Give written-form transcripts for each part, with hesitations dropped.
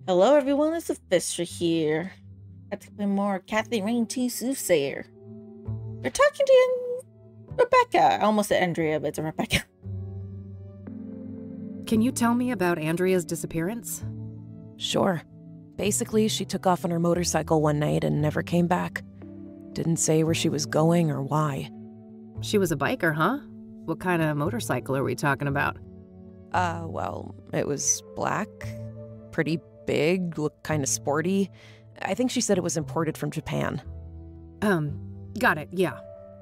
Hello everyone, it's Luphisra here. Got to play more Kathy Ring 2 Soothsayer. We're talking to Rebecca. I almost said Andrea, but it's a Rebecca. Can you tell me about Andrea's disappearance? Sure. Basically, she took off on her motorcycle one night and never came back. Didn't say where she was going or why. She was a biker, huh? What kind of motorcycle are we talking about? Well, it was black, pretty big, looked kind of sporty. I think she said it was imported from Japan. Got it, yeah.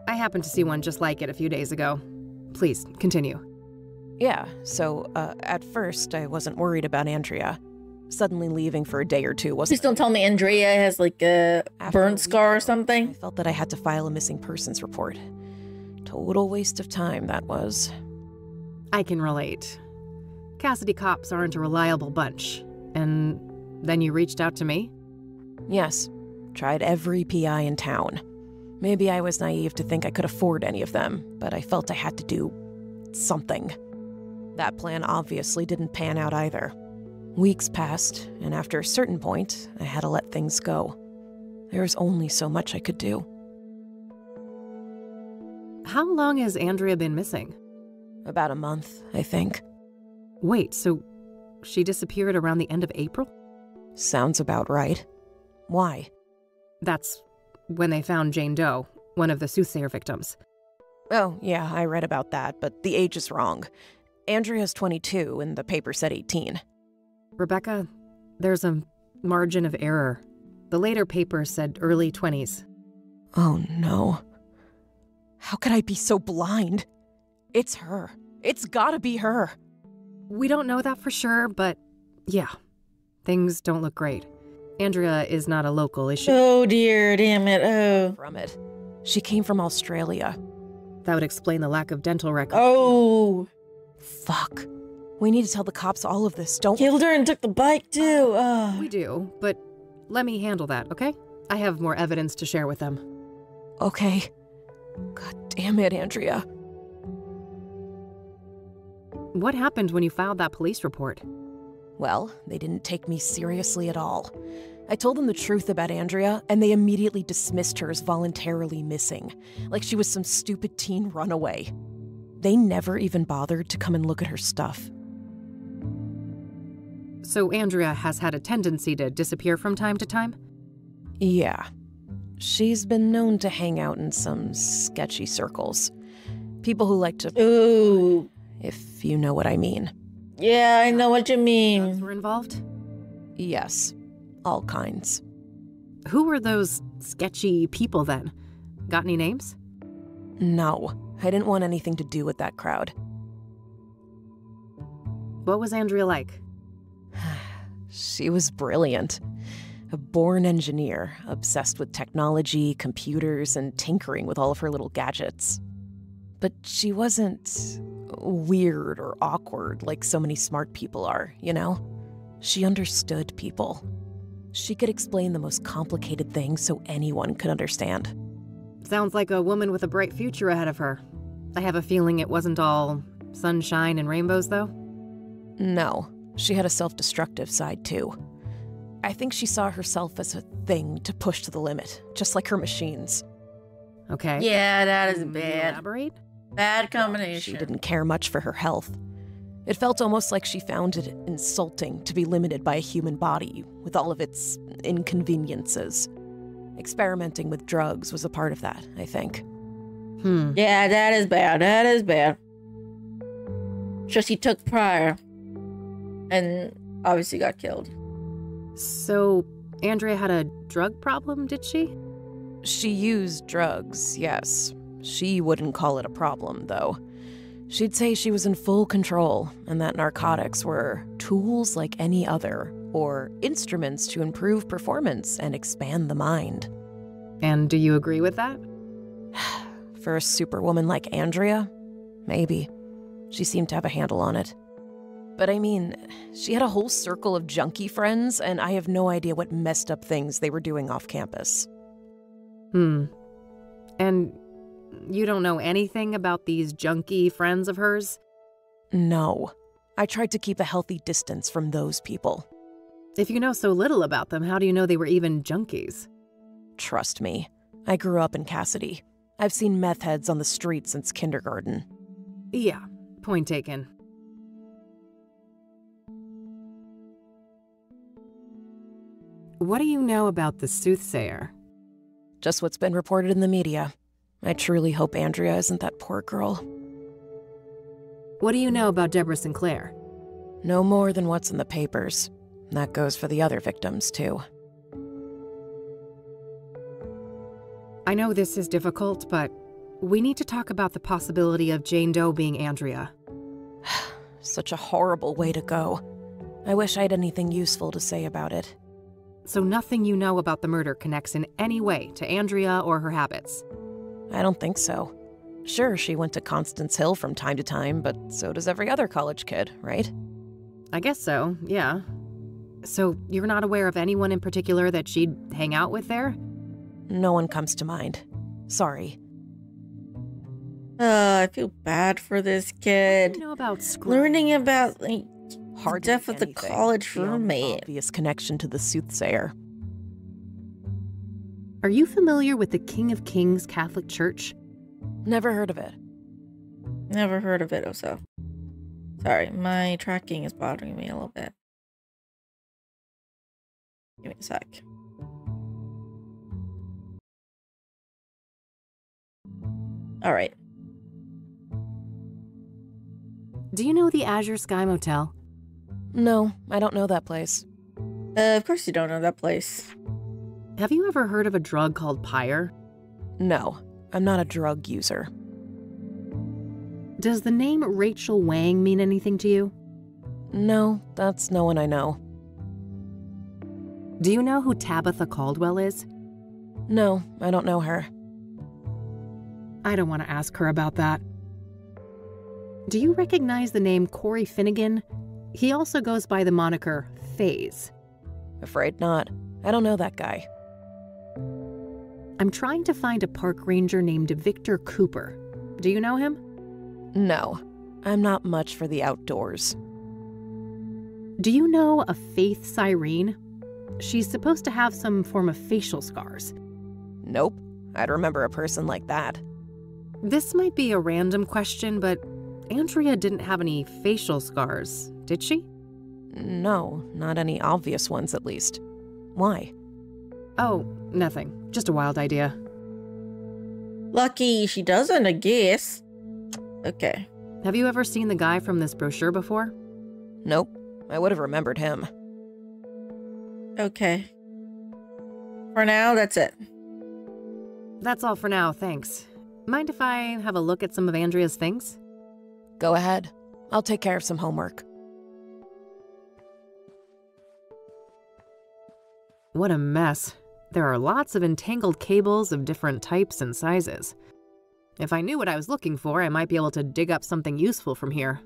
I happened to see one just like it a few days ago. Please, continue. Yeah, so, at first, I wasn't worried about Andrea. Suddenly leaving for a day or two wasn't— Please don't tell me Andrea has like a burn scar or something. I felt that I had to file a missing persons report. Total waste of time, that was. I can relate. Cassidy cops aren't a reliable bunch. And then you reached out to me? Yes. Tried every PI in town. Maybe I was naive to think I could afford any of them, but I felt I had to do something. That plan obviously didn't pan out either. Weeks passed, and after a certain point, I had to let things go. There was only so much I could do. How long has Andrea been missing? About a month, I think. Wait, so she disappeared around the end of April? Sounds about right. Why? That's when they found Jane Doe, one of the Soothsayer victims. Oh, yeah, I read about that, but the age is wrong. Andrea's 22, and the paper said 18. Rebecca, there's a margin of error. The later paper said early 20s. Oh, no. How could I be so blind? It's her. It's gotta be her. We don't know that for sure, but yeah, things don't look great. Andrea is not a local, is she? Oh dear, damn it, oh. From it. She came from Australia. That would explain the lack of dental records. Oh. Fuck. We need to tell the cops all of this, don't we? Killed her and took the bike too. We do, but let me handle that, okay? I have more evidence to share with them. Okay. God damn it, Andrea. What happened when you filed that police report? Well, they didn't take me seriously at all. I told them the truth about Andrea, and they immediately dismissed her as voluntarily missing, like she was some stupid teen runaway. They never even bothered to come and look at her stuff. So Andrea has had a tendency to disappear from time to time? Yeah. She's been known to hang out in some sketchy circles. People who like to— Ooh. If you know what I mean. Yeah, I know what you Drugs mean. were involved? Yes. All kinds. Who were those sketchy people then? Got any names? No. I didn't want anything to do with that crowd. What was Andrea like? She was brilliant. A born engineer, obsessed with technology, computers, and tinkering with all of her little gadgets. But she wasn't weird or awkward like so many smart people are, you know? She understood people. She could explain the most complicated things so anyone could understand. Sounds like a woman with a bright future ahead of her. I have a feeling it wasn't all sunshine and rainbows, though? No, she had a self-destructive side, too. I think she saw herself as a thing to push to the limit, just like her machines. Okay. Yeah, that is Can you bad. Elaborate? Bad combination. She didn't care much for her health. It felt almost like she found it insulting to be limited by a human body with all of its inconveniences. Experimenting with drugs was a part of that, I think. Yeah, that is bad. That is bad. So she took prior and obviously got killed. So, Andrea had a drug problem, did she? She used drugs, yes. She wouldn't call it a problem, though. She'd say she was in full control and that narcotics were tools like any other, or instruments to improve performance and expand the mind. And do you agree with that? For a superwoman like Andrea, maybe. She seemed to have a handle on it. But I mean, she had a whole circle of junkie friends, and I have no idea what messed up things they were doing off campus. And you don't know anything about these junkie friends of hers? No. I tried to keep a healthy distance from those people. If you know so little about them, how do you know they were even junkies? Trust me, I grew up in Cassidy. I've seen meth heads on the street since kindergarten. Yeah, point taken. What do you know about the Soothsayer? Just what's been reported in the media. I truly hope Andrea isn't that poor girl. What do you know about Deborah Sinclair? No more than what's in the papers. That goes for the other victims, too. I know this is difficult, but we need to talk about the possibility of Jane Doe being Andrea. Such a horrible way to go. I wish I had anything useful to say about it. So nothing you know about the murder connects in any way to Andrea or her habits? I don't think so. Sure, she went to Constance Hill from time to time, but so does every other college kid, right? I guess so, yeah. So you're not aware of anyone in particular that she'd hang out with there? No one comes to mind. Sorry. I feel bad for this kid. What do you know about Learning about the Hardly death of the anything college beyond the roommate. obvious connection to the Soothsayer. Are you familiar with the King of Kings Catholic Church? Never heard of it. Never heard of it, also. Sorry, my tracking is bothering me a little bit. Give me a sec. Alright. Do you know the Azure Sky Motel? No, I don't know that place. Of course you don't know that place. Have you ever heard of a drug called Pyre? No, I'm not a drug user. Does the name Rachel Wang mean anything to you? No, that's no one I know. Do you know who Tabitha Caldwell is? No, I don't know her. I don't want to ask her about that. Do you recognize the name Corey Finnegan? He also goes by the moniker FaZe. Afraid not. I don't know that guy. I'm trying to find a park ranger named Victor Cooper. Do you know him? No, I'm not much for the outdoors. Do you know a Faith Cyrene? She's supposed to have some form of facial scars. Nope, I'd remember a person like that. This might be a random question, but Andrea didn't have any facial scars, did she? No, not any obvious ones at least. Why? Oh, nothing. Just a wild idea. Lucky she doesn't, I guess. Okay. Have you ever seen the guy from this brochure before? Nope, I would have remembered him. Okay. For now, that's it. That's all for now, thanks. Mind if I have a look at some of Andrea's things? Go ahead. I'll take care of some homework. What a mess. There are lots of entangled cables of different types and sizes. If I knew what I was looking for, I might be able to dig up something useful from here.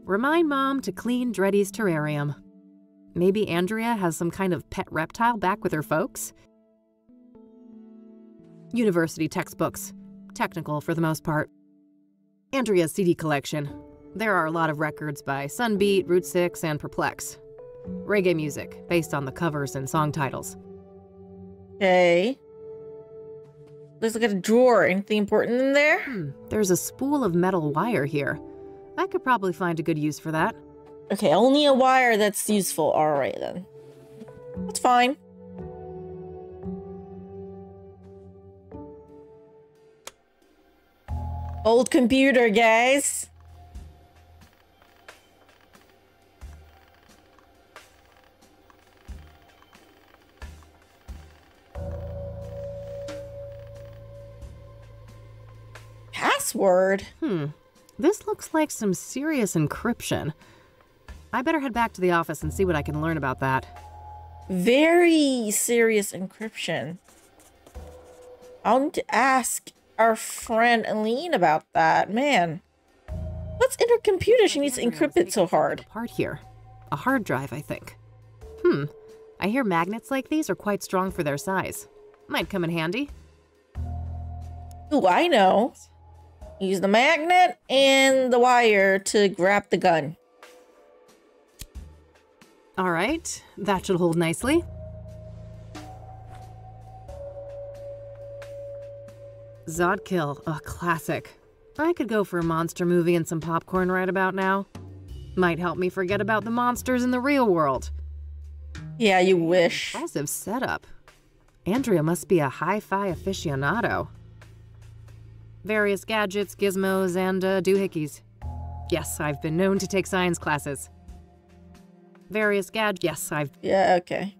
Remind Mom to clean Dreddy's terrarium. Maybe Andrea has some kind of pet reptile back with her folks? University textbooks. Technical for the most part. Andrea's CD collection. There are a lot of records by Sunbeat, Route 6, and Perplex. Reggae music, based on the covers and song titles. Okay. Let's look at a drawer. Anything important in there? There's a spool of metal wire here. I could probably find a good use for that. Okay, only a wire that's useful. Alright then. That's fine. Old computer, guys. Password? This looks like some serious encryption. I better head back to the office and see what I can learn about that. Very serious encryption. I'll need to ask our friend Aline about that. Man, what's in her computer? She needs to encrypt it so hard. Part here. A hard drive, I think. I hear magnets like these are quite strong for their size. Might come in handy. Ooh, I know. Use the magnet and the wire to grab the gun. All right, that should hold nicely. Zodkill, a classic. I could go for a monster movie and some popcorn right about now. Might help me forget about the monsters in the real world. Yeah, you wish. Impressive setup. Andrea must be a hi-fi aficionado. Various gadgets, gizmos, and doohickeys. Yes, I've been known to take science classes. Various gadgets. Yes, I've... Yeah, okay.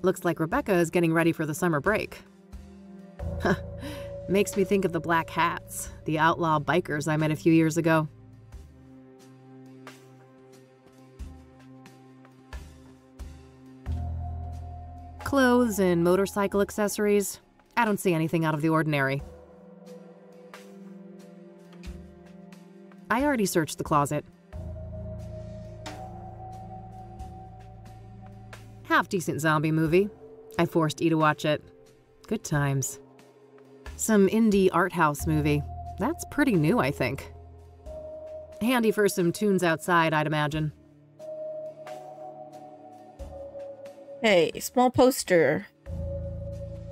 Looks like Rebecca is getting ready for the summer break. Huh. Makes me think of the Black Hats, the outlaw bikers I met a few years ago. Clothes and motorcycle accessories. I don't see anything out of the ordinary. I already searched the closet. Half-decent zombie movie. I forced E to watch it. Good times. Some indie art house movie. That's pretty new, I think. Handy for some tunes outside, I'd imagine. Hey, small poster.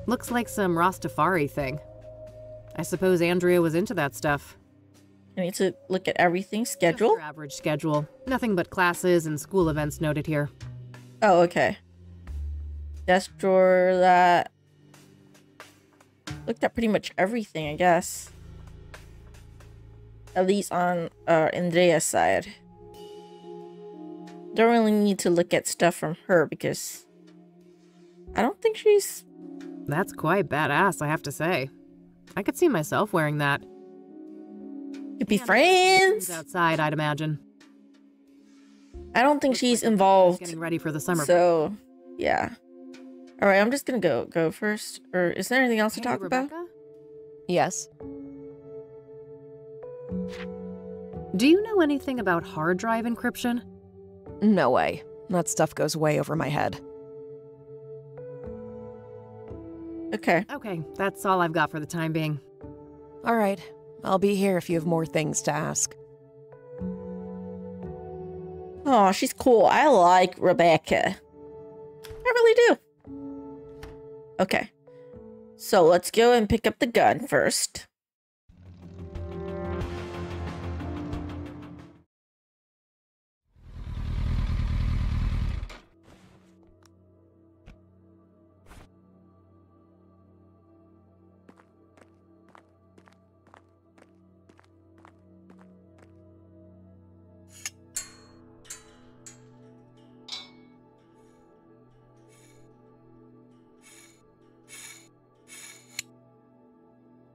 Looks like some Rastafari thing. I suppose Andrea was into that stuff. I need to look at everything. Just Schedule? your average schedule. Nothing but classes and school events noted here. Oh, okay. Desk drawer, that. Looked at pretty much everything, I guess. At least on Andrea's side. Don't really need to look at stuff from her because I don't think she's... That's quite badass, I have to say. I could see myself wearing that. Could be friends. Outside, I'd imagine. I don't think she's involved. Getting ready for the summer. So, yeah. All right, I'm just gonna go first. Or is there anything else to talk about? Yes. Do you know anything about hard drive encryption? No way. That stuff goes way over my head. Okay. Okay, that's all I've got for the time being. All right. I'll be here if you have more things to ask. Oh, she's cool. I like Rebecca. I really do. Okay. So let's go and pick up the gun first.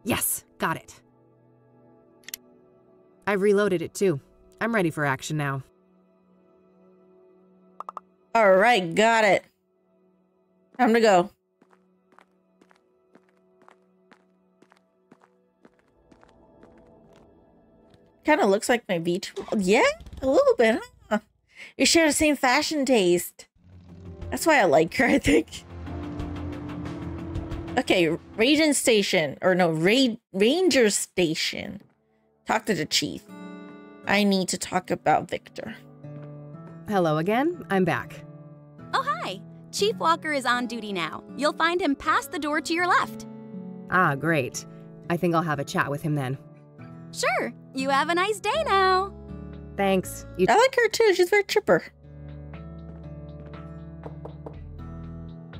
Yes, got it. I've reloaded it too. I'm ready for action now. All right, got it. Time to go. Kind of looks like my V12. Yeah, a little bit, huh? We share the same fashion taste. That's why I like her, I think. Okay, Ranger Station. Or no, Ranger Station. Talk to the chief. I need to talk about Victor. Hello again, I'm back. Oh, hi. Chief Walker is on duty now. You'll find him past the door to your left. Ah, great. I think I'll have a chat with him then. Sure. You have a nice day now. Thanks. I like her too. She's very chipper.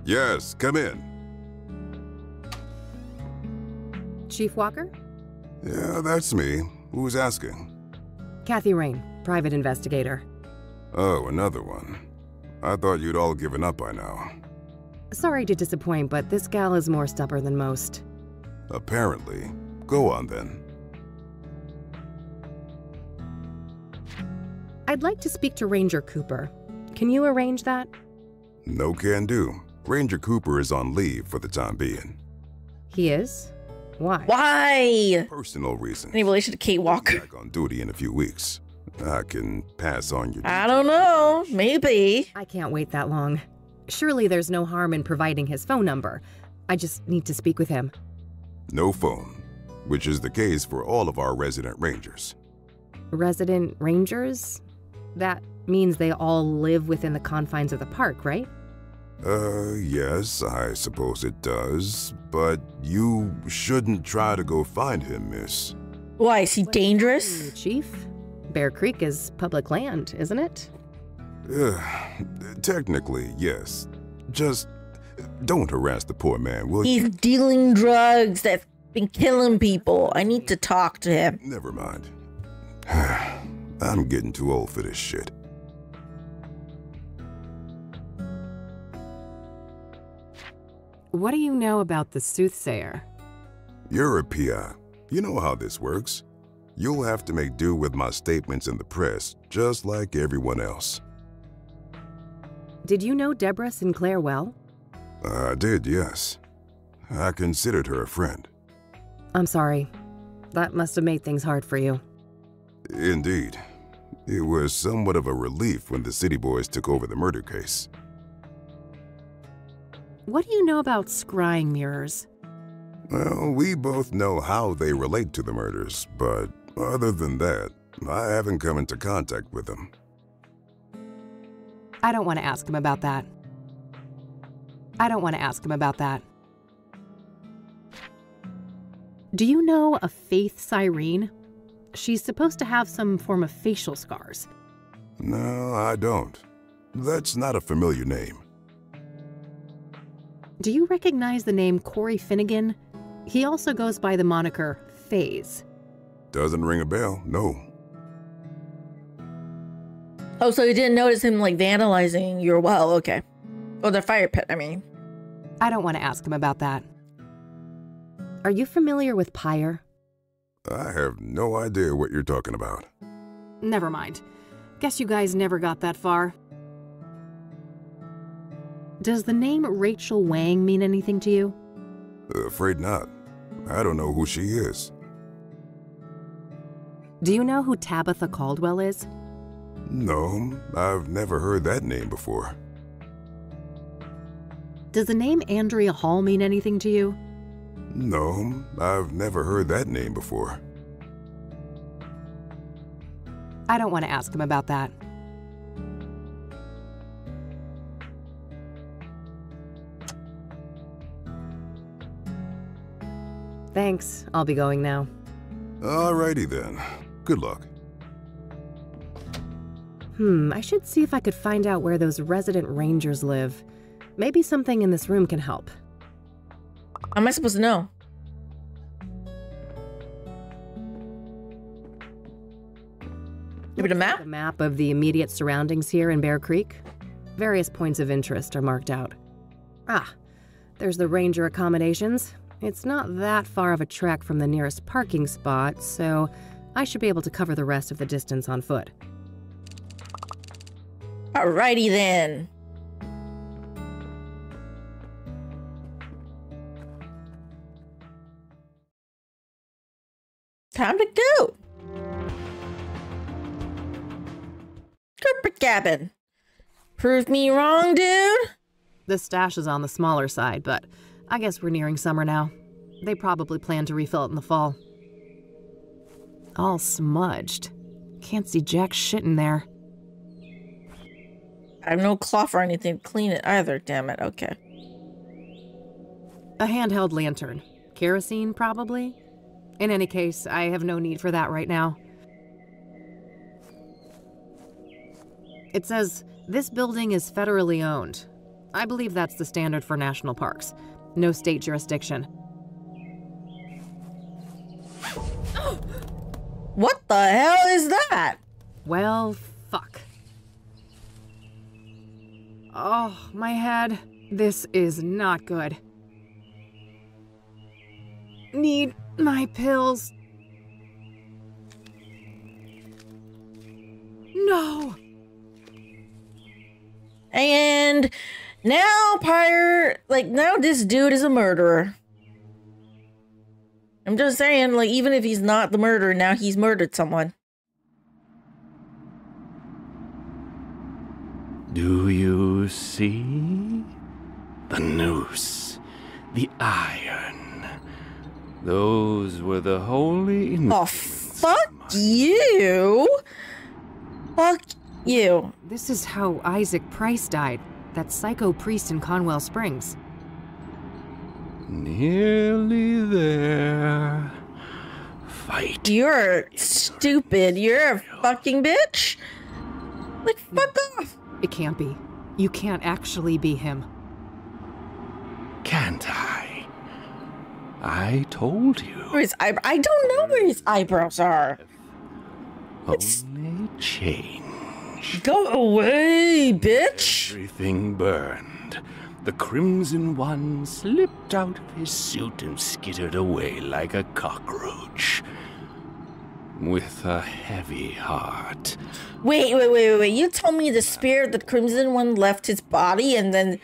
Yes, come in. Chief Walker? Yeah, that's me. Who's asking? Kathy Rain, private investigator. Oh, another one. I thought you'd all given up by now. Sorry to disappoint, but this gal is more stubborn than most. Apparently. Go on then. I'd like to speak to Ranger Cooper. Can you arrange that? No can do. Ranger Cooper is on leave for the time being. He is? Why? Why? Personal reasons. Any relation to Kate Walker? Back on duty in a few weeks. I can pass on your I don't know. Maybe. I can't wait that long. Surely there's no harm in providing his phone number. I just need to speak with him. No phone, which is the case for all of our resident rangers. Resident rangers? That Means they all live within the confines of the park, right? Yes, I suppose it does. But you shouldn't try to go find him, miss. Why, is he dangerous? Chief? Bear Creek is public land, isn't it? Technically, yes. Just don't harass the poor man, will you? He's dealing drugs that's been killing people. I need to talk to him. Never mind. I'm getting too old for this shit. What do you know about the Soothsayer? You're a PI. You know how this works. You'll have to make do with my statements in the press, just like everyone else. Did you know Deborah Sinclair well? I did, yes. I considered her a friend. I'm sorry. That must have made things hard for you. Indeed. It was somewhat of a relief when the city boys took over the murder case. What do you know about scrying mirrors? Well, we both know how they relate to the murders, but other than that, I haven't come into contact with them. I don't want to ask him about that. Do you know a Faith Cyrene? She's supposed to have some form of facial scars. No, I don't. That's not a familiar name. Do you recognize the name Corey Finnegan? He also goes by the moniker Faze. Doesn't ring a bell, no. Oh, so you didn't notice him, like, vandalizing your well, okay. Or the fire pit, I mean. I don't want to ask him about that. Are you familiar with Pyre? I have no idea what you're talking about. Never mind. Guess you guys never got that far. Does the name Rachel Wang mean anything to you? Afraid not. I don't know who she is. Do you know who Tabitha Caldwell is? No, I've never heard that name before. Does the name Andrea Hall mean anything to you? No, I've never heard that name before. I don't want to ask him about that. Thanks. I'll be going now. Alrighty then. Good luck. I should see if I could find out where those resident rangers live. Maybe something in this room can help. How am I supposed to know? Maybe the map? A map of the immediate surroundings here in Bear Creek. Various points of interest are marked out. Ah, there's the ranger accommodations. It's not that far of a trek from the nearest parking spot, so I should be able to cover the rest of the distance on foot. Alrighty then. Time to go. Corporate cabin. Prove me wrong, dude. The stash is on the smaller side, but I guess we're nearing summer now. They probably plan to refill it in the fall. All smudged. Can't see jack shit in there. I have no cloth or anything to clean it either, damn it. Okay. A handheld lantern. Kerosene, probably? In any case, I have no need for that right now. It says, this building is federally owned. I believe that's the standard for national parks. No state jurisdiction. What the hell is that? Well, fuck. Oh, my head. This is not good. Need my pills. No! And now now this dude is a murderer. I'm just saying, like, even if he's not the murderer, now he's murdered someone. Do you see? The noose, the iron. Those were the holy Oh, instruments. fuck you! Fuck You. This is how Isaac Price died, that psycho priest in Conwell Springs. Nearly there. Fight. You're stupid. You're a fucking bitch. Like, fuck off. It can't be. You can't actually be him. Can't I? I told you. Where his I don't know where his eyebrows are. Only change. Go away, bitch. Everything burned. The Crimson One slipped out of his suit and skittered away like a cockroach. With a heavy heart. Wait. You told me the spirit, the Crimson One, left his body and then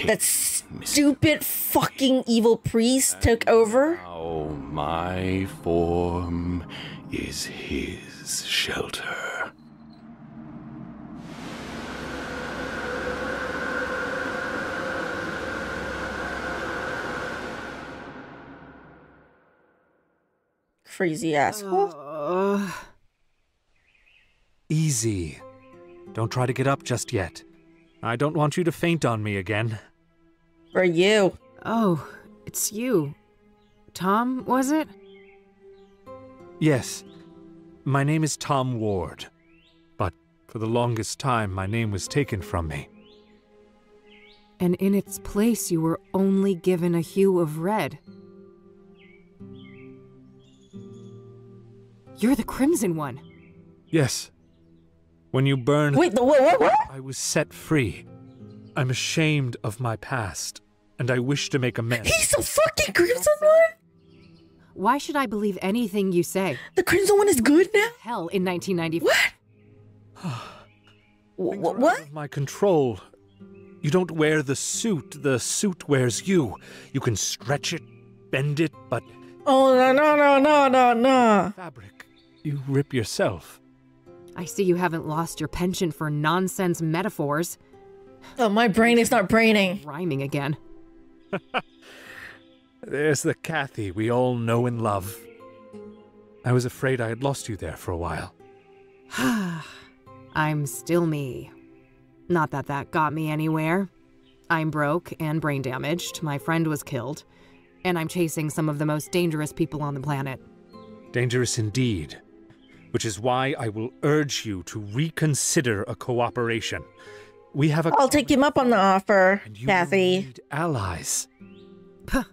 that stupid fucking evil priest took over? Now my form is his shelter. Crazy asshole. Easy. Don't try to get up just yet. I don't want you to faint on me again. For you. Oh, it's you. Tom, was it? Yes. My name is Tom Ward. But for the longest time, my name was taken from me. And in its place, you were only given a hue of red. You're the Crimson One. Yes. When you burned... Wait, what? I was set free. I'm ashamed of my past, and I wish to make amends. He's the fucking Crimson One? Why should I believe anything you say? The Crimson One is good now? Hell, in 1994. What? Out of my control. You don't wear the suit wears you. You can stretch it, bend it, but... Oh, no. Fabric. You rip yourself. I see you haven't lost your penchant for nonsense metaphors. Oh, my brain is not braining. Rhyming again. There's the Kathy we all know and love. I was afraid I had lost you there for a while. I'm still me. Not that that got me anywhere. I'm broke and brain damaged, my friend was killed, and I'm chasing some of the most dangerous people on the planet. Dangerous indeed. Which is why I will urge you to reconsider a cooperation. We have a... I'll take him up on the offer, and you Kathy. need allies. Puh.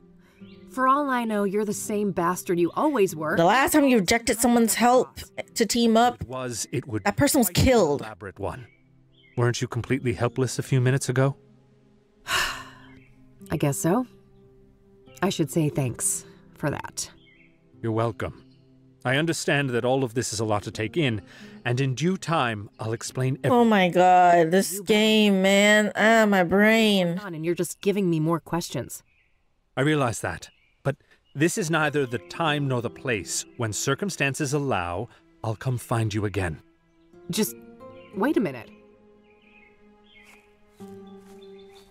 For all I know, you're the same bastard you always were. The last time you rejected someone's help to team up, that person was killed. Elaborate one. Weren't you completely helpless a few minutes ago? I guess so. I should say thanks for that. You're welcome. I understand that all of this is a lot to take in, and in due time, I'll explain everything. Oh my god, this game, man. Ah, my brain. And you're just giving me more questions. I realize that, but this is neither the time nor the place. When circumstances allow, I'll come find you again. Just wait a minute.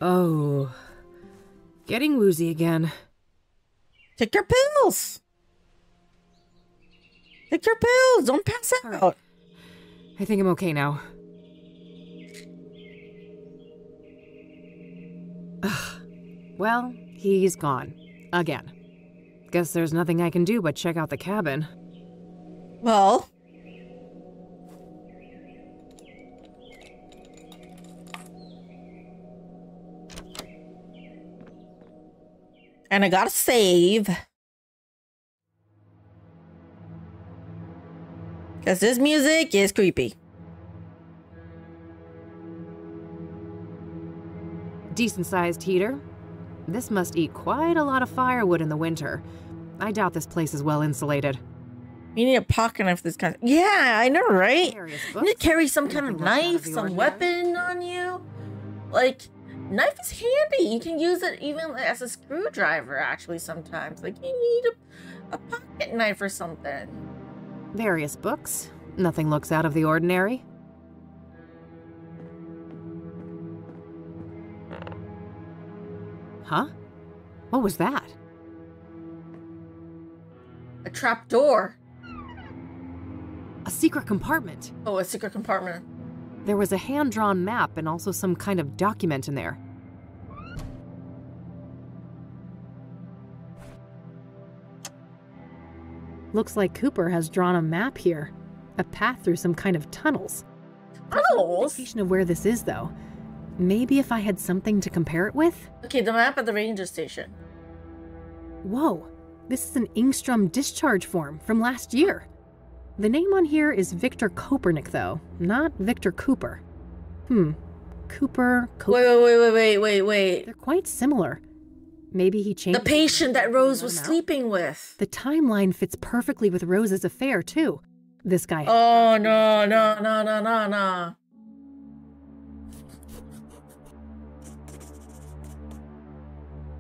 Oh, getting woozy again. Take your pills. Take your pills. Don't pass out. Right. I think I'm okay now. Well, he's gone. Again. Guess there's nothing I can do but check out the cabin. Well. And I gotta save. Because this music is creepy. Decent-sized heater. This must eat quite a lot of firewood in the winter. I doubt this place is well insulated. You need a pocket knife for this kind of... Yeah, I know, right? Various You books. need to carry some kind of Nothing left out knife, of the some ordinary. weapon on you. Like, knife is handy. You can use it even as a screwdriver, actually, sometimes. Like, you need a pocket knife or something. Various books. Nothing looks out of the ordinary. Huh? What was that? A trap door. A secret compartment. Oh, a secret compartment. There was a hand-drawn map and also some kind of document in there. Looks like Cooper has drawn a map here. A path through some kind of tunnels. There's no indication of where this is, though. Maybe if I had something to compare it with? Okay, the map at the ranger station. Whoa, this is an Ingstrom discharge form from last year. The name on here is Victor Kopernik, though, not Victor Cooper. Cooper... Wait. They're quite similar. Maybe he changed... The patient that Rose was sleeping with. The timeline fits perfectly with Rose's affair, too. This guy... Oh, no.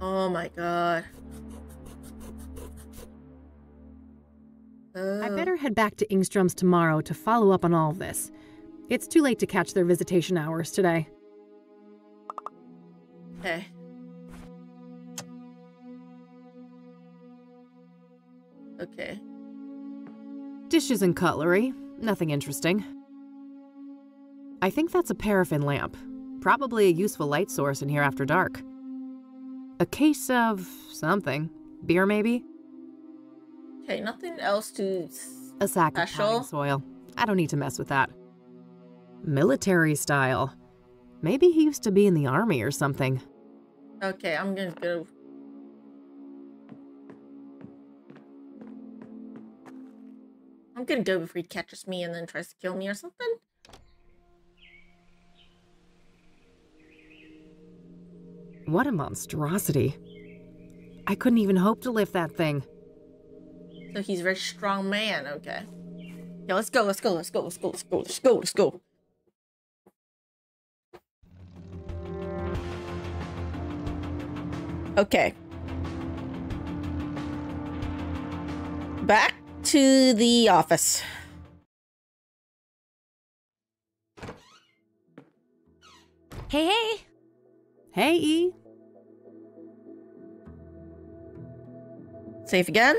Oh my god. I better head back to Ingstrom's tomorrow to follow up on all of this. It's too late to catch their visitation hours today. Okay. Okay. Dishes and cutlery. Nothing interesting. I think that's a paraffin lamp. Probably a useful light source in here after dark. A case of something. Beer, maybe? Okay, nothing else to... A sack of potting soil. I don't need to mess with that. Military style. Maybe he used to be in the army or something. Okay, I'm gonna go... I'm gonna go before he catches me and then tries to kill me or something. What a monstrosity. I couldn't even hope to lift that thing. So he's a very strong man, okay. Yeah, let's go. Okay. Back to the office. Hey. Hey, E. Safe again?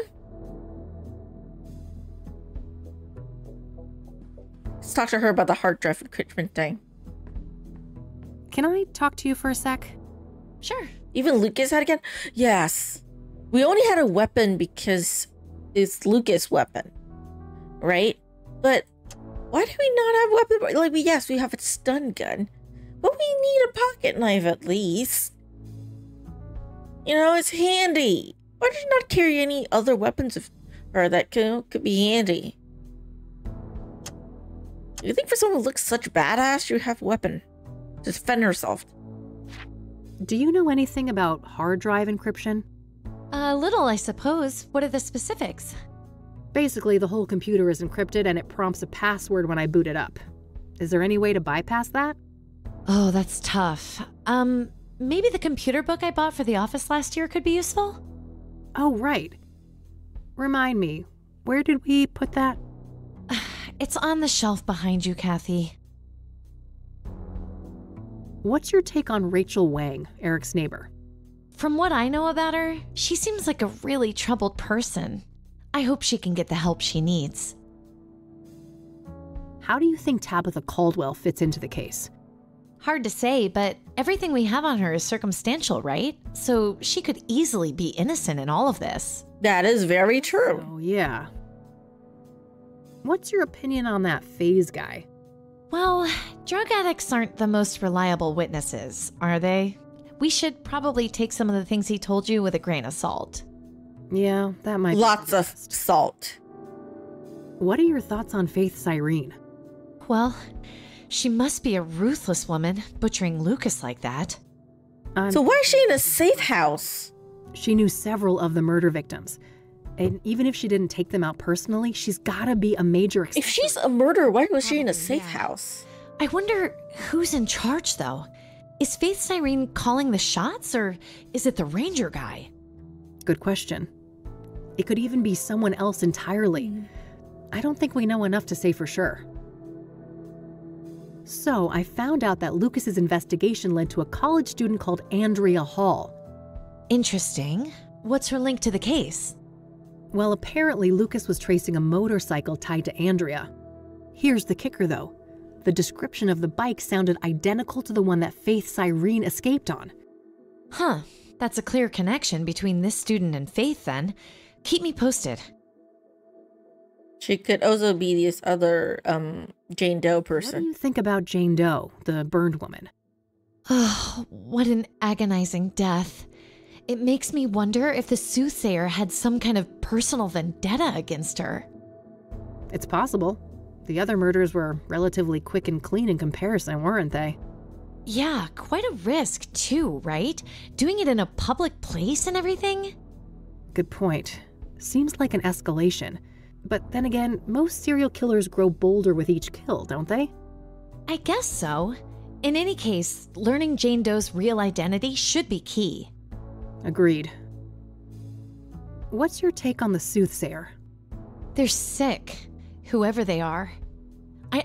Let's talk to her about the hard drive encryption thing. Can I talk to you for a sec? Sure. Even Lucas had again? Yes. We only had a weapon because it's Lucas' weapon, right? But why do we not have a weapon? Like, yes, we have a stun gun, but we need a pocket knife at least. You know, it's handy. Why did you not carry any other weapons of her that could be handy? You think for someone who looks such badass, you have a weapon to defend herself? Do you know anything about hard drive encryption? A little, I suppose. What are the specifics? Basically, the whole computer is encrypted and it prompts a password when I boot it up. Is there any way to bypass that? Oh, that's tough. Maybe the computer book I bought for the office last year could be useful? Oh, right. Remind me, where did we put that? It's on the shelf behind you, Kathy. What's your take on Rachel Wang, Eric's neighbor? From what I know about her, she seems like a really troubled person. I hope she can get the help she needs. How do you think Tabitha Caldwell fits into the case? Hard to say, but everything we have on her is circumstantial, right? So she could easily be innocent in all of this. That is very true. Oh, yeah. What's your opinion on that Phase guy? Well, drug addicts aren't the most reliable witnesses, are they? We should probably take some of the things he told you with a grain of salt. Yeah, that might Lots of salt. What are your thoughts on Faith Cyrene? Well, she must be a ruthless woman, butchering Lucas like that. So why is she in a safe house? She knew several of the murder victims. And even if she didn't take them out personally, she's gotta be a major... If she's a murderer, why was she in a safe house? I wonder who's in charge, though. Is Faith Cyrene calling the shots, or is it the ranger guy? Good question. It could even be someone else entirely. I don't think we know enough to say for sure. So, I found out that Lucas's investigation led to a college student called Andrea Hall. Interesting. What's her link to the case? Well, apparently Lucas was tracing a motorcycle tied to Andrea. Here's the kicker, though. The description of the bike sounded identical to the one that Faith Cyrene escaped on. Huh. That's a clear connection between this student and Faith, then. Keep me posted. She could also be this other, Jane Doe What person. do you think about Jane Doe, the burned woman? Oh, what an agonizing death. It makes me wonder if the Soothsayer had some kind of personal vendetta against her. It's possible. The other murders were relatively quick and clean in comparison, weren't they? Yeah, quite a risk, too, right? Doing it in a public place and everything? Good point. Seems like an escalation. But then again, most serial killers grow bolder with each kill, don't they? I guess so. In any case, learning Jane Doe's real identity should be key. Agreed. What's your take on the Soothsayer? They're sick, whoever they are.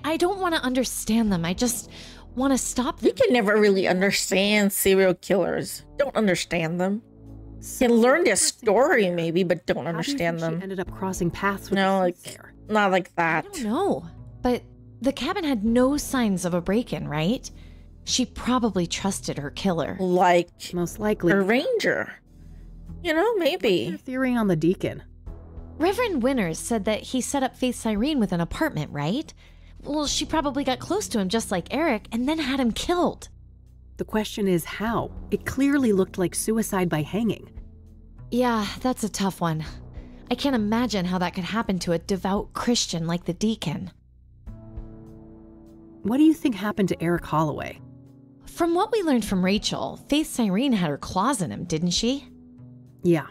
I don't want to understand them. I just want to stop them. You can never really understand serial killers. Don't understand them. You can learn their story maybe, but don't understand them. She ended up crossing paths with No, the like, Soothsayer. not like I that. don't know. But the cabin had no signs of a break-in, right? She probably trusted her killer. Like Most likely. a ranger. You know, What's your maybe. theory on the deacon? Reverend Winters said that he set up Faith Cyrene with an apartment, right? Well, she probably got close to him just like Eric and then had him killed. The question is how? It clearly looked like suicide by hanging. Yeah, that's a tough one. I can't imagine how that could happen to a devout Christian like the deacon. What do you think happened to Eric Holloway? From what we learned from Rachel, Faith Cyrene had her claws in him, didn't she? Yeah.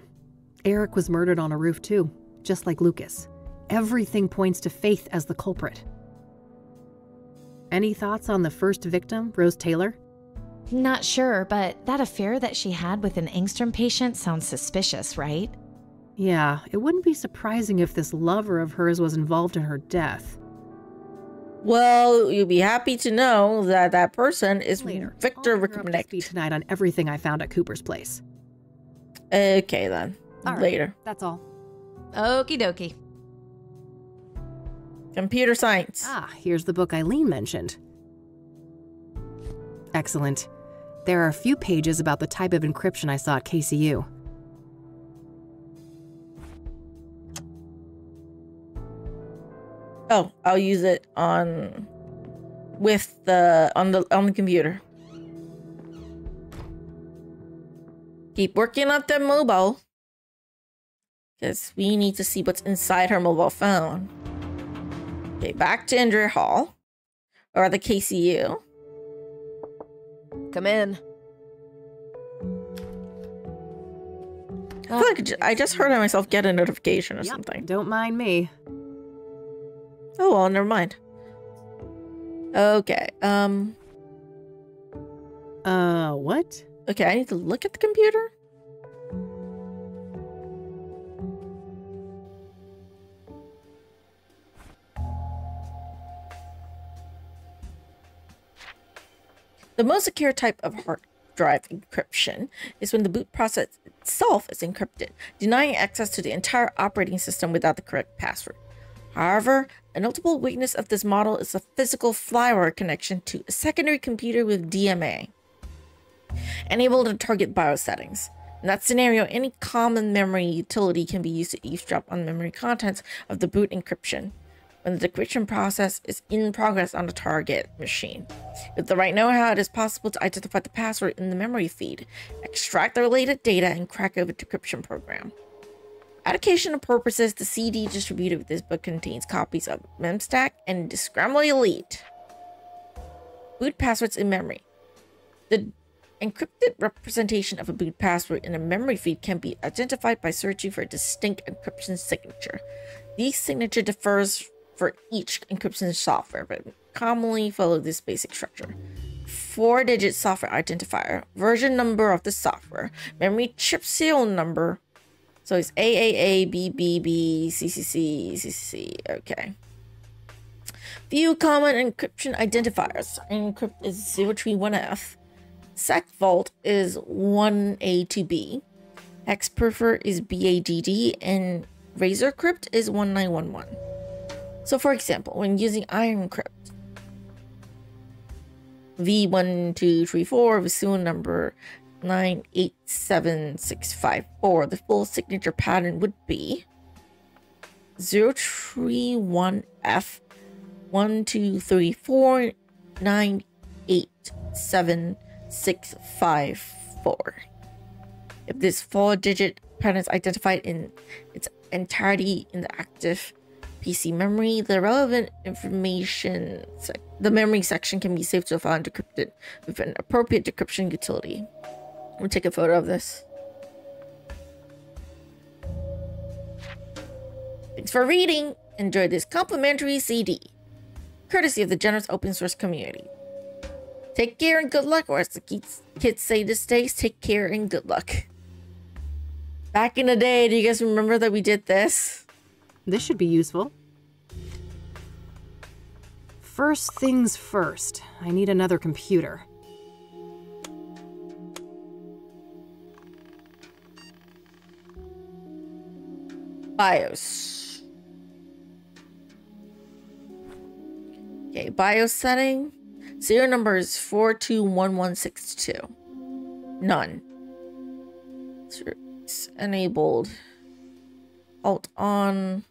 Eric was murdered on a roof too, just like Lucas. Everything points to Faith as the culprit. Any thoughts on the first victim, Rose Taylor? Not sure, but that affair that she had with an Angstrom patient sounds suspicious, right? Yeah, it wouldn't be surprising if this lover of hers was involved in her death. Well, you'll be happy to know that that person is Later. Victor I'll bring her up to speed Rickmanick. tonight on everything I found at Cooper's place. Okay, then. All right. Later. That's all. Okie dokie. Computer science. Ah, here's the book Eileen mentioned. Excellent. There are a few pages about the type of encryption I saw at KCU. Oh, I'll use it on the computer. Keep working on the mobile. Because we need to see what's inside her mobile phone. Okay, back to Andrea Hall. Or the KCU. Come in. I feel like I just heard myself get a notification or Yep, something. don't mind me. Oh well, never mind. Okay, What? okay, I need to look at the computer. The most secure type of hard drive encryption is when the boot process itself is encrypted, denying access to the entire operating system without the correct password. However, a notable weakness of this model is the physical FlyWire connection to a secondary computer with DMA, unable to target BIOS settings. In that scenario, any common memory utility can be used to eavesdrop on memory contents of the boot encryption when the decryption process is in progress on the target machine. With the right know-how, it is possible to identify the password in the memory feed, extract the related data, and crack a decryption program. Educational purposes, the CD distributed with this book contains copies of Memstack and Scramble Elite. Boot passwords in memory. The encrypted representation of a boot password in a memory feed can be identified by searching for a distinct encryption signature. This signature differs for each encryption software, but commonly follow this basic structure. 4-digit software identifier, version number of the software, memory chip serial number. So it's AAA, BBB, CCC, CCC. Okay. Few common encryption identifiers. Encrypt is 031F. SecVault is 1A to B. Hexproofer is BADD, and RazorCrypt is 1911. So for example, when using IronCrypt, V1234 with serial number 987654. The full signature pattern would be 031F 123498764. If this 4-digit pattern is identified in its entirety in the active PC memory, the relevant information, the memory section can be saved to a file and decrypted with an appropriate decryption utility. I'm gonna take a photo of this. Thanks for reading. Enjoy this complimentary CD, courtesy of the generous open source community. Take care and good luck, or as the kids say these days, take care and good luck. Back in the day, do you guys remember that we did this? This should be useful. First things first, I need another computer. BIOS. Okay, BIOS setting. Serial number is 421162. None. It's enabled. Alt on.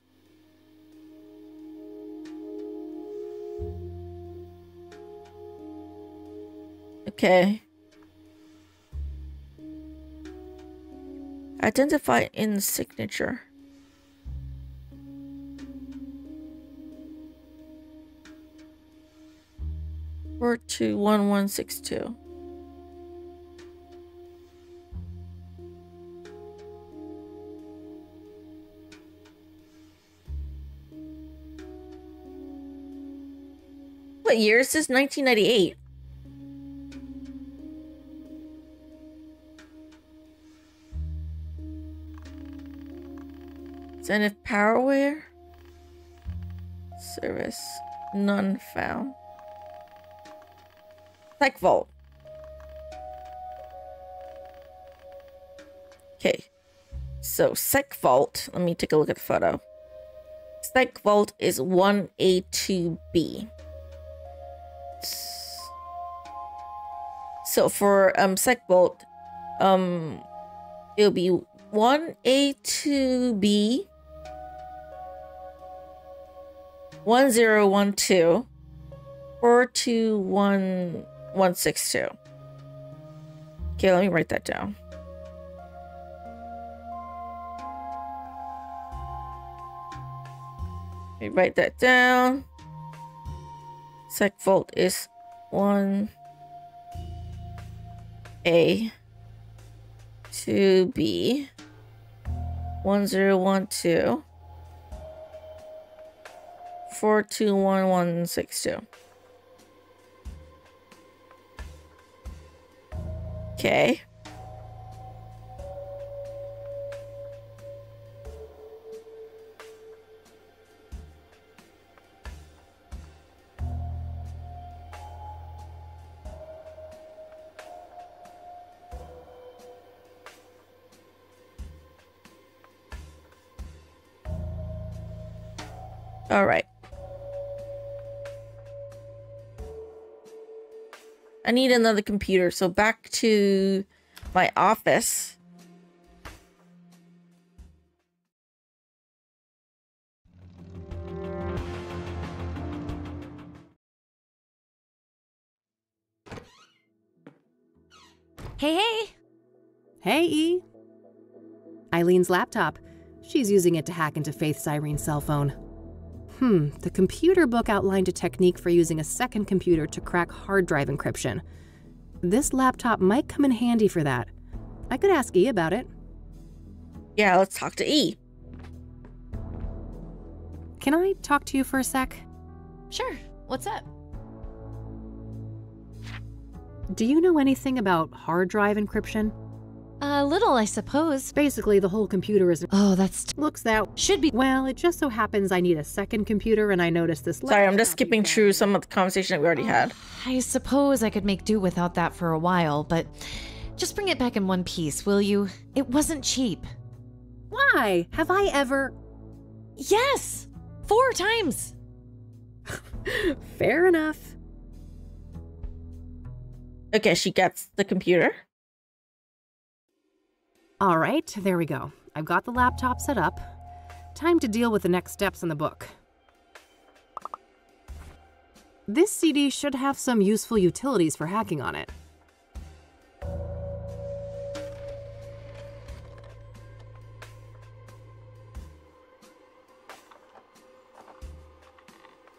Okay. Identify in signature. Or 21162. What year is this? 1998. Zenith Powerware. Service. None found. Tech Vault. Okay. So Sec Vault. Let me take a look at the photo. Sec Vault is 1A2B. So for Sec Vault, it'll be 1A2B 1012 421162. Okay, let me write that down. Let me write that down. Sec Vault is 1A 2B 1012 421162. Okay. All right. I need another computer, so back to my office. Hey. Hey, E. Eileen's laptop. She's using it to hack into Faith's Irene's cell phone. The computer book outlined a technique for using a second computer to crack hard drive encryption. This laptop might come in handy for that. I could ask E about it. Yeah, let's talk to E. Can I talk to you for a sec? Sure. What's up? Do you know anything about hard drive encryption? A little, I suppose. Basically, the whole computer is... Oh, that's... Looks that... Should be... Well, it just so happens I need a second computer, and I noticed this... Sorry, I'm just skipping through some of the conversation that we already had. I suppose I could make do without that for a while, but just bring it back in one piece, will you? It wasn't cheap. Why? Have I ever... Yes! 4 times! Fair enough. Okay, she gets the computer. All right, there we go. I've got the laptop set up. Time to deal with the next steps in the book. This CD should have some useful utilities for hacking on it.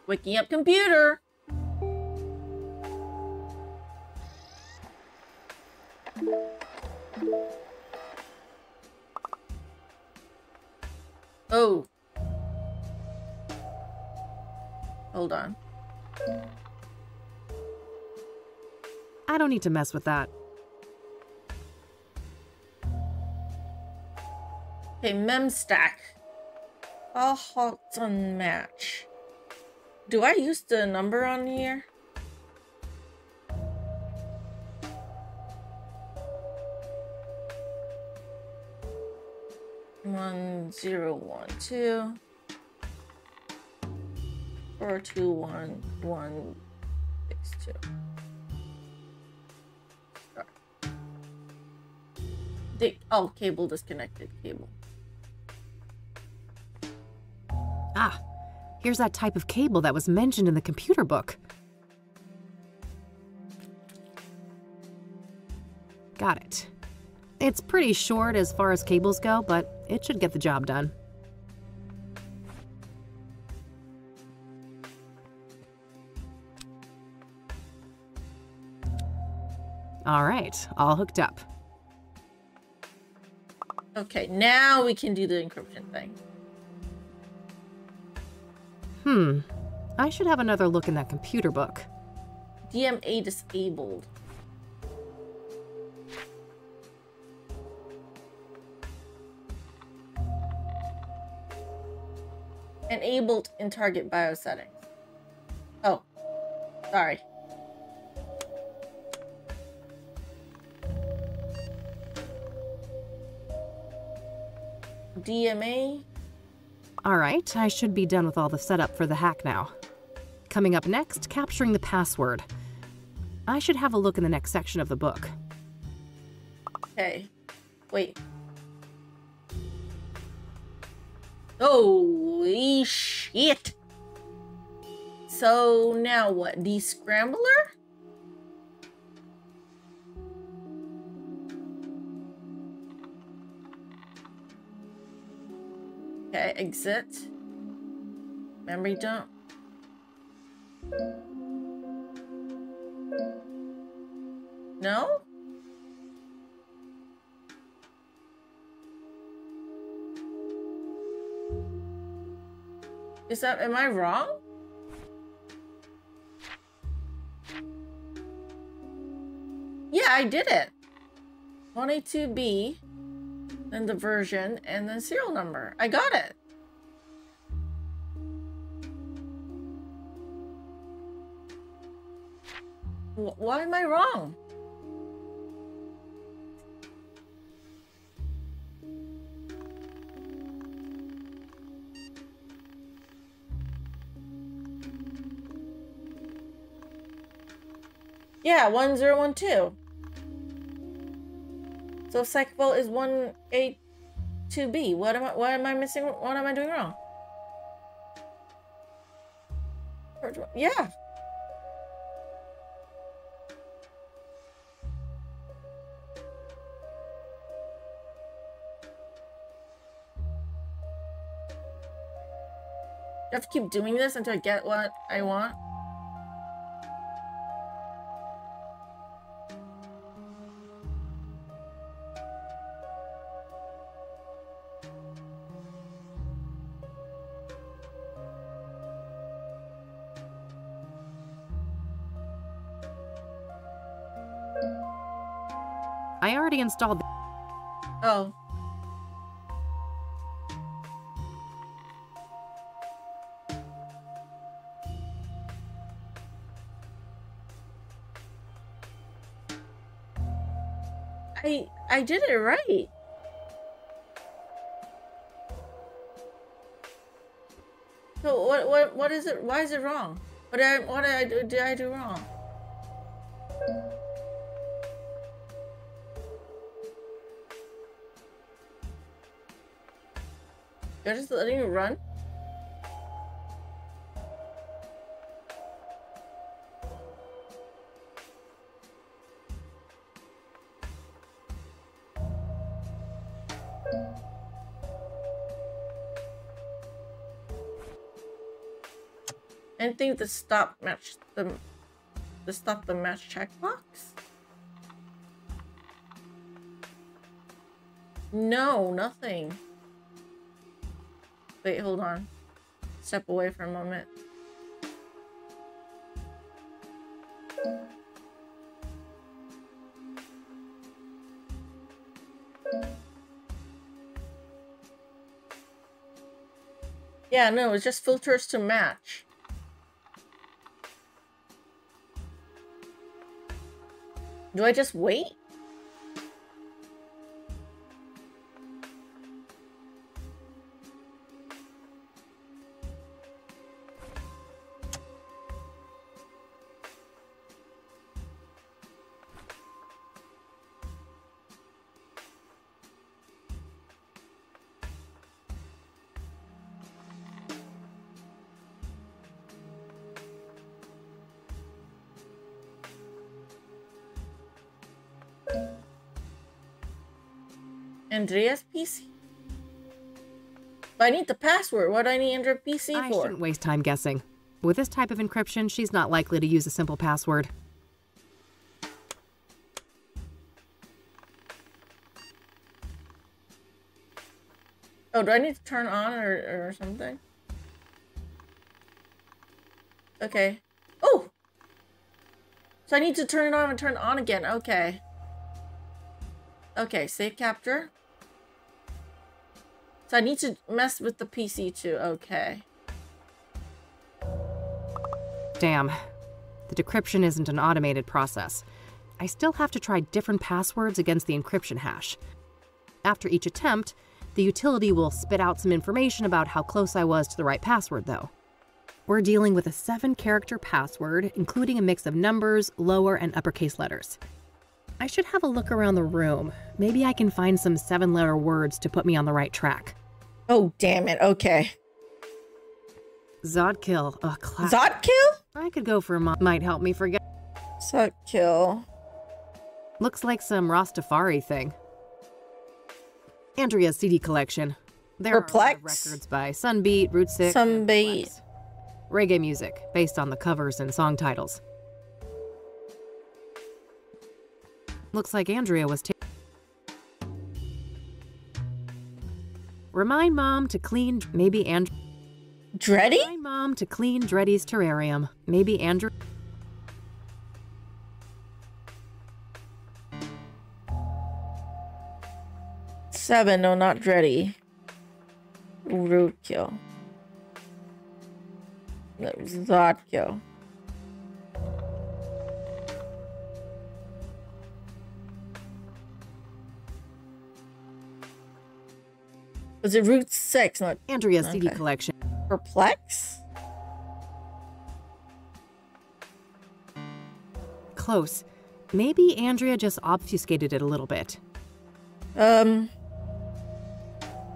Waking up computer. Oh. Hold on. I don't need to mess with that. Okay, mem stack. All halts unmatch. Do I use the number on here? One zero one two 421162. Oh, cable disconnected. Cable. Ah, here's that type of cable that was mentioned in the computer book. Got it. It's pretty short as far as cables go, but it should get the job done. All right, all hooked up. Okay, now we can do the encryption thing. I should have another look in that computer book. DMA disabled. Enabled in target BIOS settings. Oh, sorry. DMA. All right, I should be done with all the setup for the hack now. Coming up next, capturing the password. I should have a look in the next section of the book. Okay. Wait. Holy shit! So now what? Descrambler? Okay, exit. Memory dump. No? Is that, am I wrong? Yeah, I did it. 182B, then the version, and then serial number. I got it. Why am I wrong? Yeah, 1012. So Psychable is 182B. What am I missing? What am I doing wrong? Yeah. I have to keep doing this until I get what I want. I already installed. Oh. I did it right. So what is it? Why is it wrong? What did I do wrong? They're just letting you run? Anything to stop the match checkbox? No, nothing. Wait, hold on. Step away for a moment. Yeah, no, it just filters to match. Do I just wait? Andrea's PC? But I need the password. What do I need Andrea's PC for? I shouldn't waste time guessing. With this type of encryption, she's not likely to use a simple password. Oh, do I need to turn on or something? Okay. Oh! So I need to turn it on and turn it on again. Okay. Okay, save capture. So I need to mess with the PC too. Okay. Damn. The decryption isn't an automated process. I still have to try different passwords against the encryption hash. After each attempt, the utility will spit out some information about how close I was to the right password, though. We're dealing with a 7-character password, including a mix of numbers, lower and uppercase letters. I should have a look around the room. Maybe I can find some 7-letter words to put me on the right track. Oh, damn it. Okay. Zodkill. Ugh, Zodkill? I could go for a might help me forget. Zodkill. Looks like some Rastafari thing. Andrea's CD collection. There are a lot of records by Sunbeat, Route 6, Sunbeat. Reggae music, based on the covers and song titles. Looks like Andrea was Remind Mom to clean, maybe Dreddy? Remind Mom to clean Dreddy's terrarium. Maybe Andrew. Seven, no, not Dreddy. Roadkill. That was Zodkill. Was it Route 6? Not Andrea's CD collection. Perplex? Close. Maybe Andrea just obfuscated it a little bit.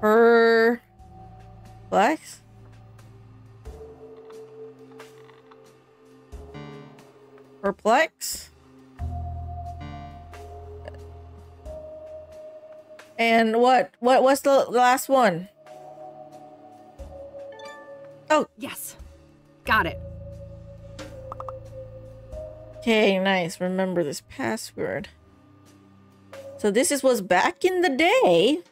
Perplex? Perplex? And what's the last one? Oh, yes. Got it. Okay, nice. Remember this password. So this was back in the day.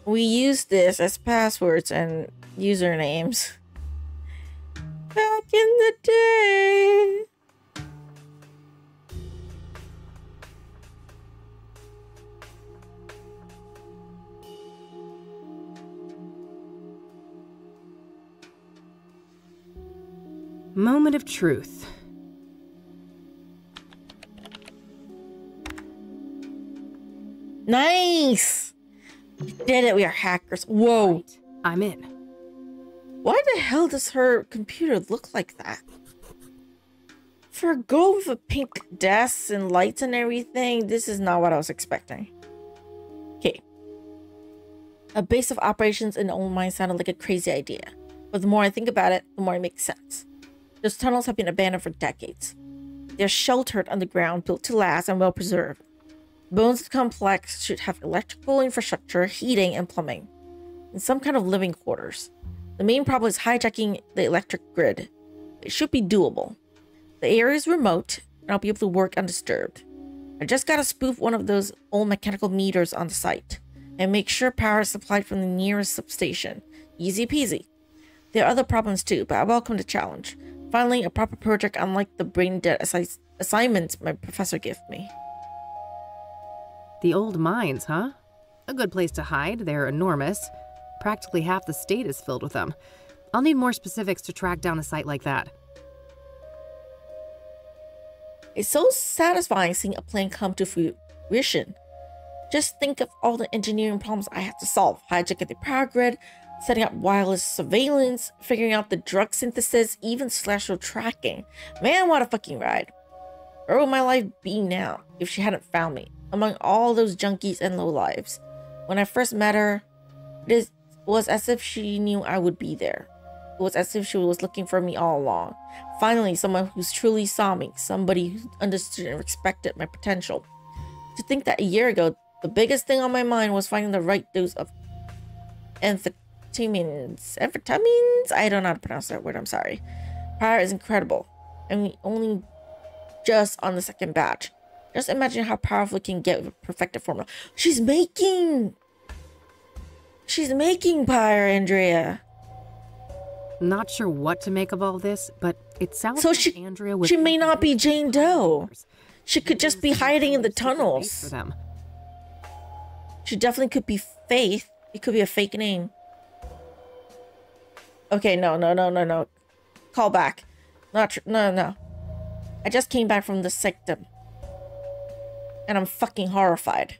We used this as passwords and usernames. Back in the day. Moment of truth. Nice! We did it. We are hackers. Whoa. Right. I'm in. Why the hell does her computer look like that? For a girl with a pink desk and lights and everything, this is not what I was expecting. Okay. A base of operations in the old mine sounded like a crazy idea. But the more I think about it, the more it makes sense. Those tunnels have been abandoned for decades. They're sheltered underground, built to last, and well preserved. Bones complex should have electrical infrastructure, heating, and plumbing. And some kind of living quarters. The main problem is hijacking the electric grid. It should be doable. The area is remote, and I'll be able to work undisturbed. I just gotta spoof one of those old mechanical meters on the site, and make sure power is supplied from the nearest substation. Easy peasy. There are other problems too, but I welcome the challenge. Finally, a proper project unlike the brain-dead assignments my professor gave me. The old mines, huh? A good place to hide. They're enormous. Practically half the state is filled with them. I'll need more specifics to track down a site like that. It's so satisfying seeing a plan come to fruition. Just think of all the engineering problems I have to solve. Hijacking the power grid, setting up wireless surveillance, figuring out the drug synthesis, even celestial tracking. Man, what a fucking ride. Where would my life be now if she hadn't found me, among all those junkies and lowlives? When I first met her, it was as if she knew I would be there. It was as if she was looking for me all along. Finally, someone who truly saw me, somebody who understood and respected my potential. To think that a year ago, the biggest thing on my mind was finding the right dose of amphetamines. Amphetamines? I don't know how to pronounce that word, I'm sorry. Power is incredible. And we only just on the second batch. Just imagine how powerful it can get with a perfected formula. She's making Pyre, Andrea. Not sure what to make of all this, but it sounds so like Andrea was... She may not be Jane Doe. She could just be hiding in the tunnels. For them. She definitely could be Faith. It could be a fake name. Okay, no. Call back. No. I just came back from the sectum. And I'm fucking horrified.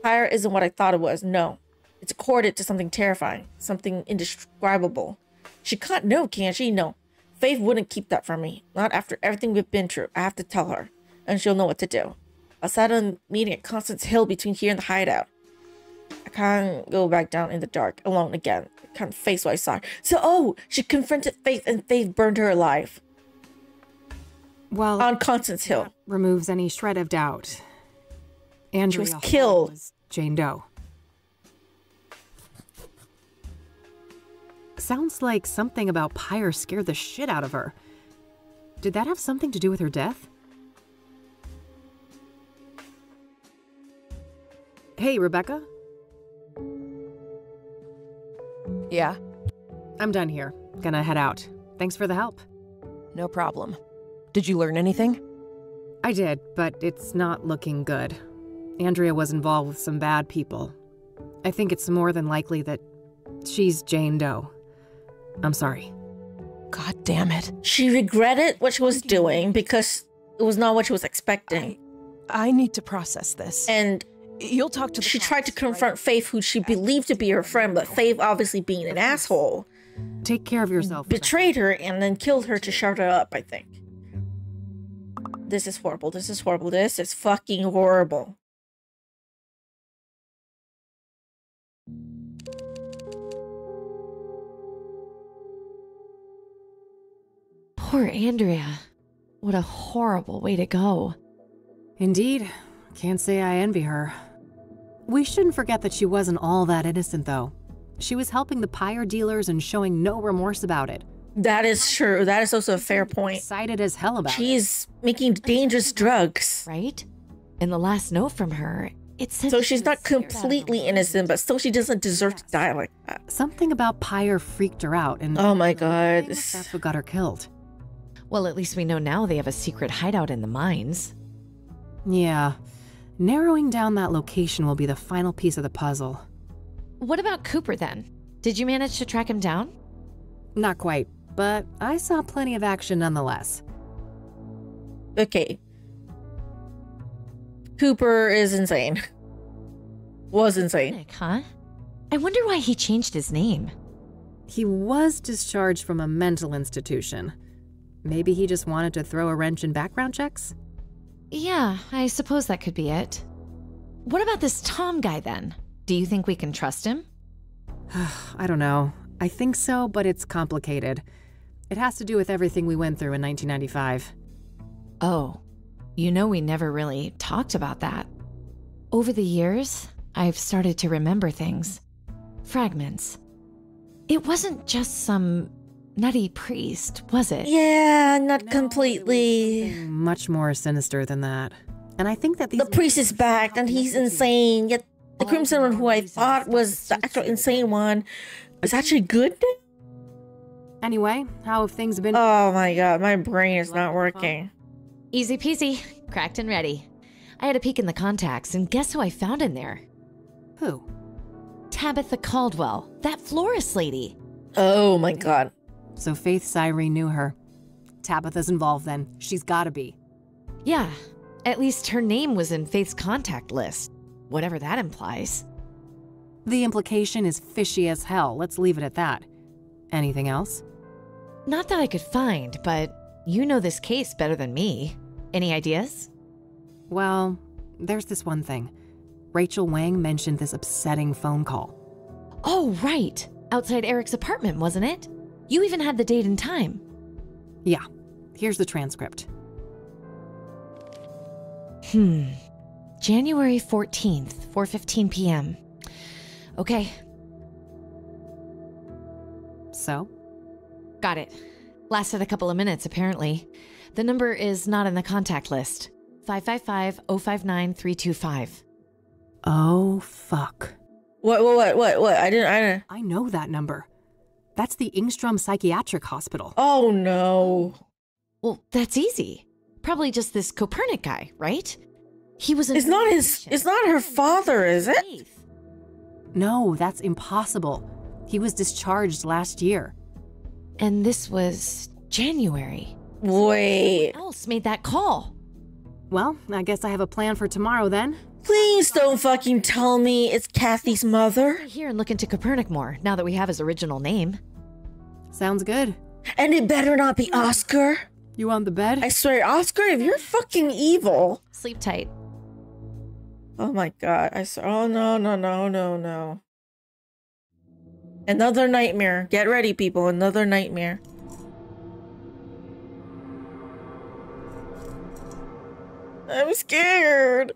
Pyre isn't what I thought it was, no. It's corded to something terrifying, something indescribable. She can't know, can she? No. Faith wouldn't keep that from me. Not after everything we've been through. I have to tell her, and she'll know what to do. I sat on a meeting at Constance Hill between here and the hideout. I can't go back down in the dark, alone again. I can't face what I saw. So, she confronted Faith, and Faith burned her alive. Well, on Constance Hill. Removes any shred of doubt. Andrea she was killed. Was Jane Doe. Sounds like something about Pyre scared the shit out of her. Did that have something to do with her death? Hey, Rebecca? Yeah? I'm done here. Gonna head out. Thanks for the help. No problem. Did you learn anything? I did, but it's not looking good. Andrea was involved with some bad people. I think it's more than likely that she's Jane Doe. I'm sorry. God damn it. She regretted what she was doing because it was not what she was expecting. I need to process this. And you'll talk to the she cops, tried to confront right? Faith, who she believed to be her friend, but Faith, obviously being an asshole, take care of yourself. Betrayed her and then killed her to shut her up, I think. This is horrible. This is horrible. This is fucking horrible. Poor Andrea. What a horrible way to go. Indeed. Can't say I envy her. We shouldn't forget that she wasn't all that innocent, though. She was helping the Pyre dealers and showing no remorse about it. That is true. That is also a fair point. Excited as hell about it. She's making dangerous drugs. Right? In the last note from her, it said so she's not completely innocent, but still she doesn't deserve to die like that. Something about Pyre freaked her out, and oh my god, that's what got her killed. Well, at least we know now they have a secret hideout in the mines. Yeah. Narrowing down that location will be the final piece of the puzzle. What about Cooper then? Did you manage to track him down? Not quite, but I saw plenty of action nonetheless. Okay. Cooper is insane. Was insane. Huh? I wonder why he changed his name. He was discharged from a mental institution. Maybe he just wanted to throw a wrench in background checks? Yeah, I suppose that could be it. What about this Tom guy then? Do you think we can trust him? I don't know. I think so, but it's complicated. It has to do with everything we went through in 1995. Oh, you know we never really talked about that. Over the years, I've started to remember things. Fragments. It wasn't just some nutty priest, was it? Yeah, not No, completely. Much more sinister than that. And I think that these... The priest is back and he's insane, yet the Crimson one who I thought was the actual insane one is actually good? Anyway, how have things been? Oh my god, my brain is not working. Easy peasy. Cracked and ready. I had a peek in the contacts, and guess who I found in there? Who? Tabitha Caldwell, that florist lady. Oh my god. So Faith Cyrene knew her. Tabitha's involved then. She's gotta be. Yeah, at least her name was in Faith's contact list. Whatever that implies. The implication is fishy as hell. Let's leave it at that. Anything else? Not that I could find, but you know this case better than me. Any ideas? Well, there's this one thing. Rachel Wang mentioned this upsetting phone call. Oh, right. Outside Eric's apartment, wasn't it? You even had the date and time. Yeah. Here's the transcript. January 14th, 4:15 p.m. Okay. So? Got it. Lasted a couple of minutes, apparently. The number is not in the contact list. 555-059-325. Oh, fuck. What? I didn't. I know that number. That's the Ingstrom Psychiatric Hospital. Oh no. Well, that's easy. Probably just this Copernic guy, right? He was an It's not her father, is it? Faith. No, that's impossible. He was discharged last year. And this was January. Wait. Who else made that call? Well, I guess I have a plan for tomorrow then. Please don't fucking tell me it's Kathy's mother. Stay here and look into Copernic more, now that we have his original name. Sounds good. And it better not be Oscar. You on the bed? I swear, Oscar, if you're fucking evil. Sleep tight. Oh my god, I swear. Oh no. Another nightmare. Get ready, people. Another nightmare. I'm scared.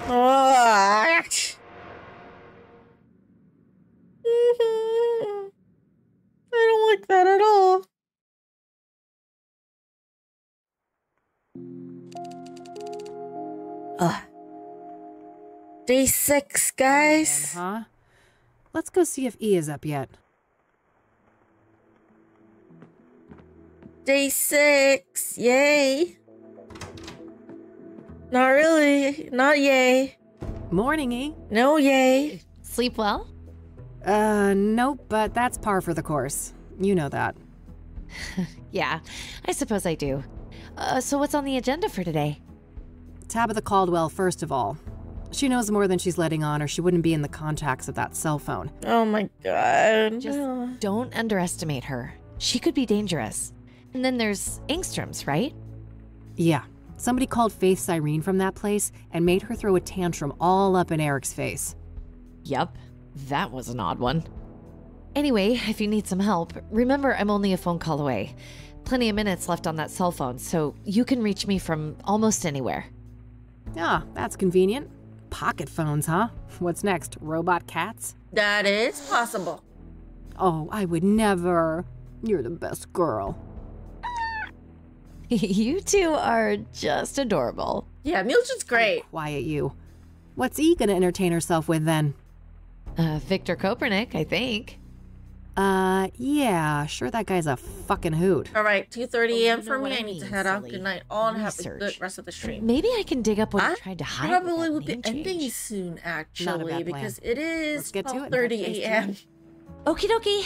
Ah. I don't like that at all. Day 6, guys. Huh? Let's go see if E is up yet. Day 6. Yay. Not really. Not yay. Morning, E. No yay. Sleep well? Nope, but that's par for the course. You know that. Yeah, I suppose I do. So what's on the agenda for today? Tabitha Caldwell, first of all. She knows more than she's letting on, or she wouldn't be in the contacts of that cell phone. Oh my god. Just don't underestimate her. She could be dangerous. And then there's Ingstrom's, right? Yeah. Somebody called Faith Cyrene from that place and made her throw a tantrum all up in Eric's face. Yup, that was an odd one. Anyway, if you need some help, remember I'm only a phone call away. Plenty of minutes left on that cell phone, so you can reach me from almost anywhere. Ah, that's convenient. Pocket phones, huh? What's next, robot cats? That is possible. Oh, I would never. You're the best girl. You two are just adorable. Yeah, Mildred's great. Oh, quiet you. What's E gonna entertain herself with then? Victor Copernic, I think. Yeah, sure that guy's a fucking hoot. All right, 2:30 a.m. you know for what me. I I need to mean, head out. silly. Good night, all, and have a Research. good rest of the stream. Maybe I can dig up what I you tried to hide. probably with would that be name ending change. soon, Not a actually, bad plan. because it is Let's get to it. 12:30 a.m. Okie dokie.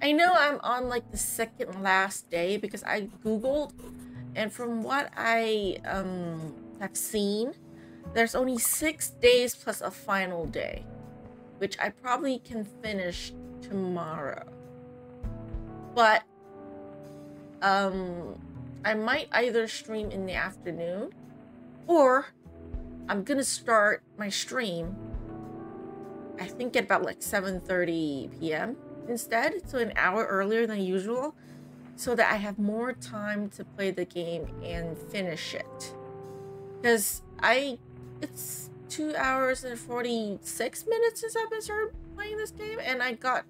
I know I'm on like the second last day because I googled, and from what I have seen, there's only 6 days plus a final day, which I probably can finish tomorrow. But I might either stream in the afternoon, or I'm gonna start my stream, I think at about like 7:30 p.m. instead, so an hour earlier than usual, so that I have more time to play the game and finish it. Because it's 2 hours and 46 minutes since I've been started playing this game, and I got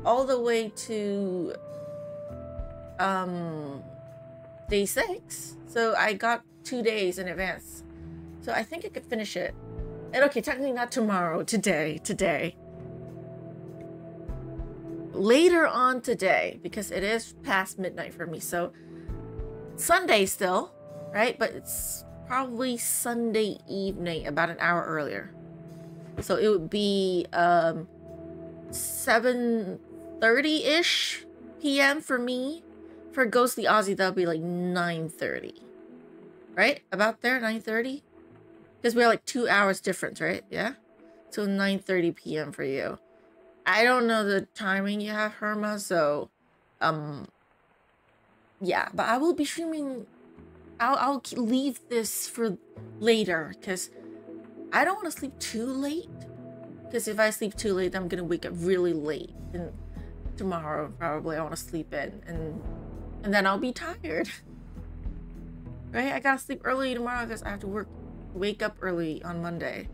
all the way to day 6, so I got 2 days in advance, so I think I could finish it. And okay, technically not tomorrow, today later on today, because it is past midnight for me, so Sunday still, right? But it's probably Sunday evening, about an hour earlier, so it would be 7:30-ish p.m. for me. For Ghostly Aussie, that'll be like 9:30, right? About there, 9:30, because we're like 2 hours difference, right? Yeah, so 9:30 p.m. for you. I don't know the timing you have, Herma, so yeah, but I will be streaming. I'll leave this for later, because I don't want to sleep too late, because if I sleep too late, I'm gonna wake up really late, and tomorrow probably I want to sleep in, and then I'll be tired, right? I gotta sleep early tomorrow because I have to wake up early on Monday.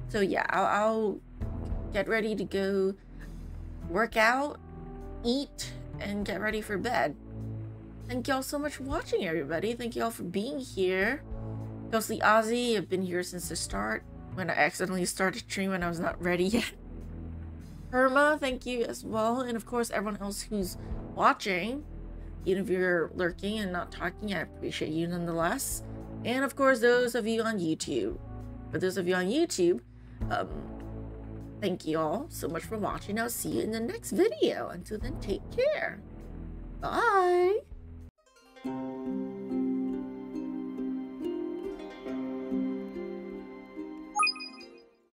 So yeah, I'll get ready to go work out, eat, and get ready for bed. Thank y'all so much for watching, everybody. Thank y'all for being here. Ghostly Aussie, I've been here since the start, when I accidentally started streaming when I was not ready yet. Herma, thank you as well. And of course, everyone else who's watching. Even if you're lurking and not talking, I appreciate you nonetheless. And of course, those of you on YouTube. For those of you on YouTube, thank you all so much for watching. I'll see you in the next video. Until then, take care. Bye.